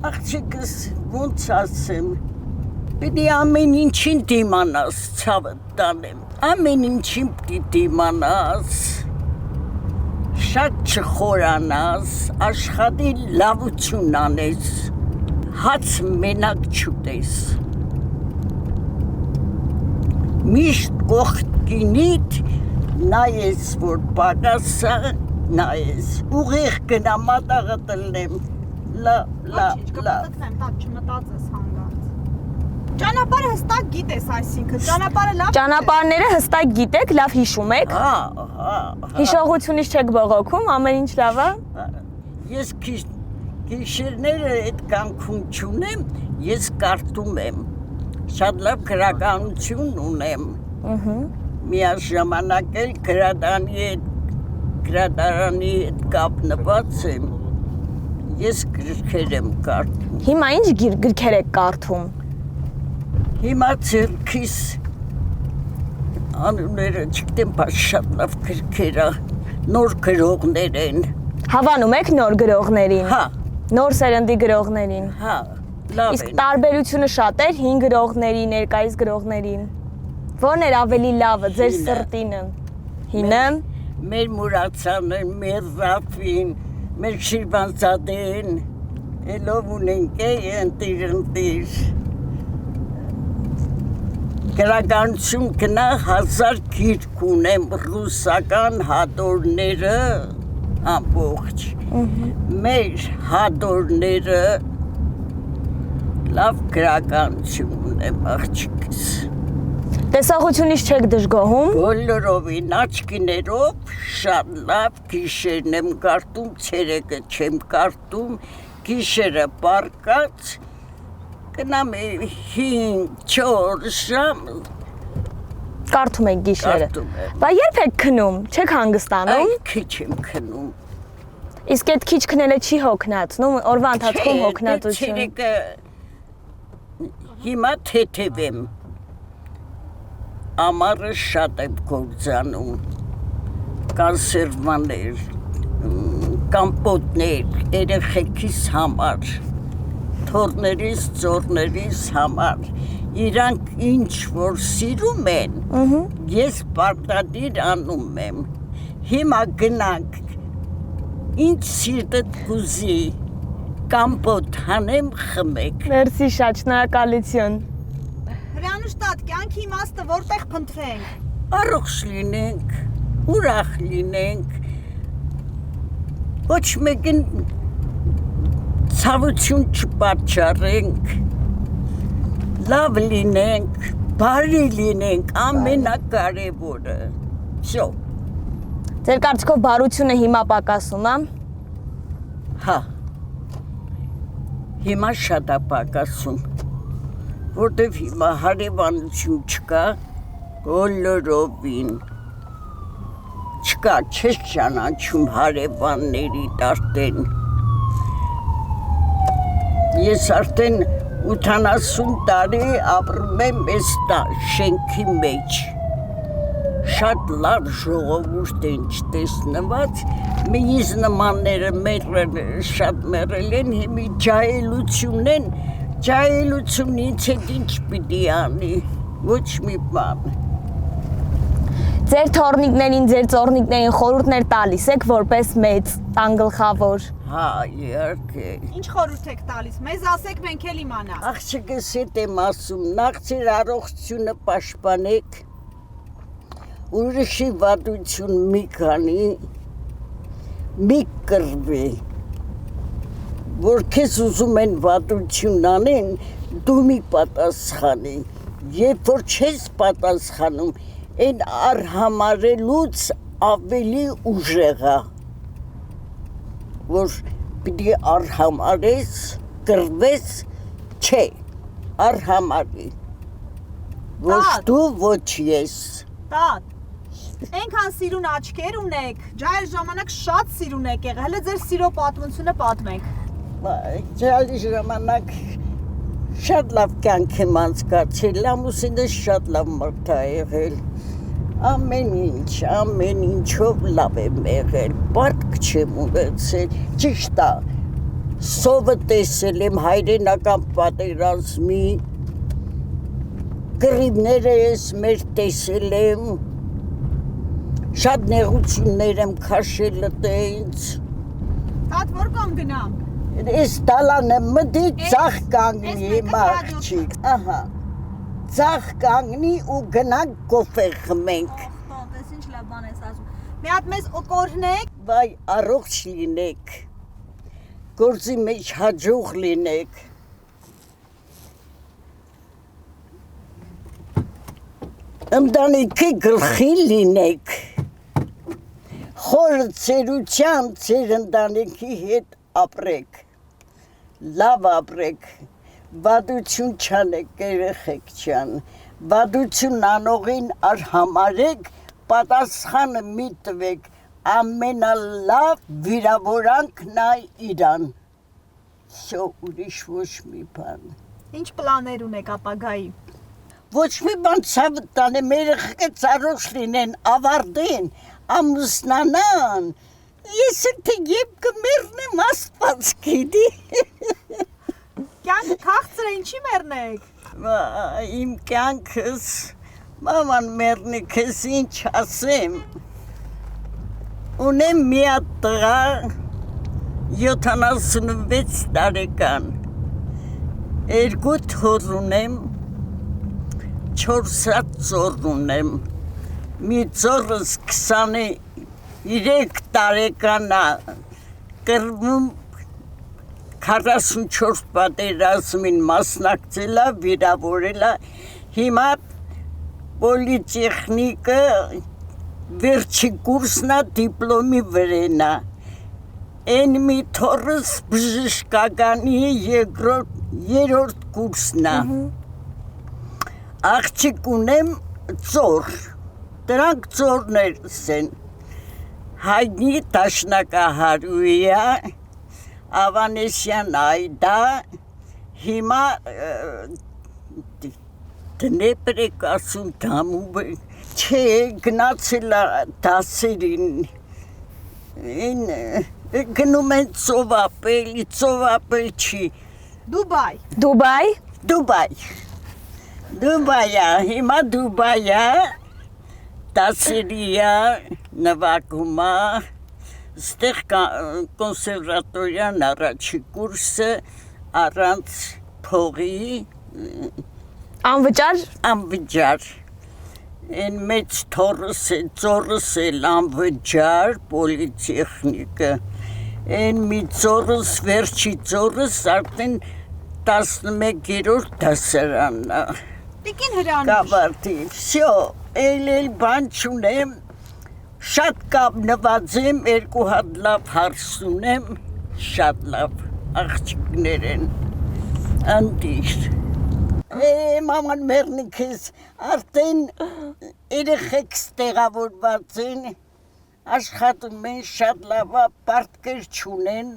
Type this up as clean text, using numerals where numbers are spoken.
Աղջիկս ոնց ասեմ, պիտի ամեն ինչին դիմանաս, ցավդ տանեմ, ամեն ինչին պիտի դիմանաս, շատ չխորանաս, աշխատի լավություն անես, հաց մենակ չուտես, միշտ կողքինիդ նայես, որ պակասա, նայես, ուղիղ գնա մատաղը տնեմ, լավ, չմտածես հանգարց։ Ճանապարհը հստակ գիտես, այսինքն ճանապարհը լավ։ Ճանապարհները հստակ գիտեք, լավ հիշում եք։ Հիշողությունից չեք բողոքում, ամեն ինչ լավ է։ Ես գիշերները այդ կյանքում չունեմ, ես կարդում եմ, շատ լավ գրականություն ունեմ։ Միաժամանակ էլ գրադարանի հետ կապնված եմ, ես գրքեր եմ կարդում։ Հիմա ինչ գրքեր եք կարդում։ Հիմա ձեռքիս անունները չգիտեմ, բայց շատ լավ գրքեր է, նոր գրողներ են։ Հավանում եք նոր գրողներին։ Հա։ Նոր սերնդի գրողներին։ Հա, լավ Իսկ են։ տարբերությունը շատ էր հին գրողների, ներկայիս գրողներին։ Ո՞րն էր ավելի լավը ձեր սրտինը։ Հինը։ Մեր Մուրացանը, մեր Ռաֆին, մեր Շիրվանզադեն, ելով ունենք ընտիր։ Գրականություն գնա 1000 գիրք ունեմ, ռուսական հադորները ամբողջ, մեր հադորները լավ գրականություն ունեմ աղջիկս։ Տեսողությունից չեք դժգոհում։ Բոլորովին աչքիներով շատ լավ գիշերն եմ կարդում, ցերեկը չեմ կարդում, գիշերը պարկած գնամ 5-4 ժամ Կարդում եք գիշերը։ Կարդում եմ։ Բա երբ եք քնում, չեք հանգստանում։ Այ քիչ եմ քնում։ Իսկ այդ քիչ քնելը չի հոգնածնում, օրվա ընթացքում հոգնածություն։ Ցերեկը հիմա թեթև եմ։ Ամառը շատ եմ գործանում, կոնսերվաներ, կամպոտներ, երեխեքիս համար, թորներիս, ծորներիս համար, իրանք ինչ որ սիրում են, ես պարտադիր անում եմ, հիմա գնանք, ինչ սիրտդ կուզի, կամպոտ հանեմ խմեք։ Մերսի շատ, շնորհակալություն։ Հրանուշտատ, կյանքի իմաստը որտեղ փնտրենք։ Առողջ լինենք, ուրախ լինենք, ոչ մեկին ցավություն չպատճառենք, լավ լինենք, բարի լինենք, ամենակարևորը։ Всё։ Ձեր կարծիքով բարությունը հիմա պակասում է։ Հա։ Հիմա շատ է պակասում, որտեվ հիմա հարևանություն չկա, բոլորովին չկա, չես ճանաչում հարևանների տարտեն։ Ես արդեն 80 տարի ապրում եմ այս շենքի մեջ։ Շատ լավ ժողովուրդ են չտեսնված, միս նմանները շատ մեռել են, հիմի ջահելություն են, ջահելություն ինձ հետ ինչ պիտի անի, ոչ մի բան։ Ձեր թորնիկներին, ձեր ծորնիկներին խորհուրդներ տալիս եք որպես մեծ տանգլխավոր։ Հա, իհարկե։ Ինչ խորհուրդ եք տալիս։ Մեզ ասեք, մենք էլ իմանանք։ Աղջիկս հետ եմ ասում, նախ ձեր առողջությունը պաշտպանեք, ուրիշի վատություն մի քանի, մի կռվի, որ քեզ ուզում են վատություն անեն, դու մի պատասխանի, երբ որ չես պատասխանում, այն արհամարելուց ավելի ուժեղ է, որ պիտի արհամարես, կռվես, չէ, արհամարի, ոչ դու, ոչ ես։ Տատ, այնքան սիրուն աչքեր ունեք, ջահել ժամանակ շատ սիրուն եք եղել, հələ ձեր սիրո պատմությունը պատմենք։ Ջահել ժամանակ շատ լավ կյանք եմ անցկացրել, ամուսինս շատ լավ մարդ է եղել, ամեն ինչով լավ եմ եղել, պարտք չեմ ունեցել, ճիշտ է, Սովը տեսել եմ հայրենական պատերազմի, կռիվները ես մեր տեսել եմ, շատ նեղություններ եմ քաշել տենց, Տատ որ կողմ գնամ։ ես տալանը մտի ծախ կանգնի աղջիկ, ահա, ծախ կանգնի ու գնանք կոֆե խմենք, Տես ինչ լավ բան ես ասում։ Մի հատ մեզ օկորհնեք։ վայ առողջ լինեք, գործի մեջ հաջող լինեք, ընտանիքի գլխի լինեք, խորը ծերության ծեր ընտանիքի հետ ապրեք, լավ ապրեք, վադություն չանեք երեխեք չան, վադություն անողին արհամարեք, պատասխանը մի տվեք, ամենալավ վիրավորանք նա իրան, շո ուրիշ ոչ մի բան, Ինչ պլաներ ունեք ապագայի։ ոչ մի բան ցավ տանեմ, երեխեքը ծառոջ լինեն, ավարտեն, ամուսնանան, ես թե եբ կմեռնեմ աստված գիտի, Կյանքը քաղցր է, ինչի մեռնեք։ իմ կյանքս, մաման մեռնի քեզ ինչ ասեմ, ունեմ մի հատ տղա 76 տարեկան, երկու թոռ ունեմ, 4 հատ ծոր ունեմ, մի ծորս 23 տարեկան է, կռվում 44 պատերազմին մասնակցել է, վիրավորել է, հիմա պոլիտեխնիկը վերջի կուրսն է, դիպլոմի վրեն է, են մի թորս բժշկականի երրորդ կուրսն է, աղջիկ ունեմ ծոր, դրանք ծորներս են, հայտնի Տաշնակահարույա, Ավանեսյան Այդա, հիմա դնեպր եք ասում դամում է, չէ գնացել է դասերին, գնում են ծովապել չի, Դուբայ։ Դուբայ է, հիմա Դուբայ է, դասերի է, նվագում է, ստեղ կոնսերվատորյան առաջի կուրսը առանց փողի անվճար են մեծ թորս է ծորս էլ անվճար պոլիտեխնիկը են մի ծորս վերջի ծորս արդեն 11-րդ դասարանն է Տիկին Հրանուշ։ կավարտի վсё էլ բան չունեմ Շատ կապ նվազեմ, 2 հատ լավ հարս ունեմ, շատ լավ աղջիկներ են, ընդիր։ Մաման մեռնի քեզ, արդեն երեխեքս տեղավորված են, աշխատում են շատ լավ, պարտքեր չունեն,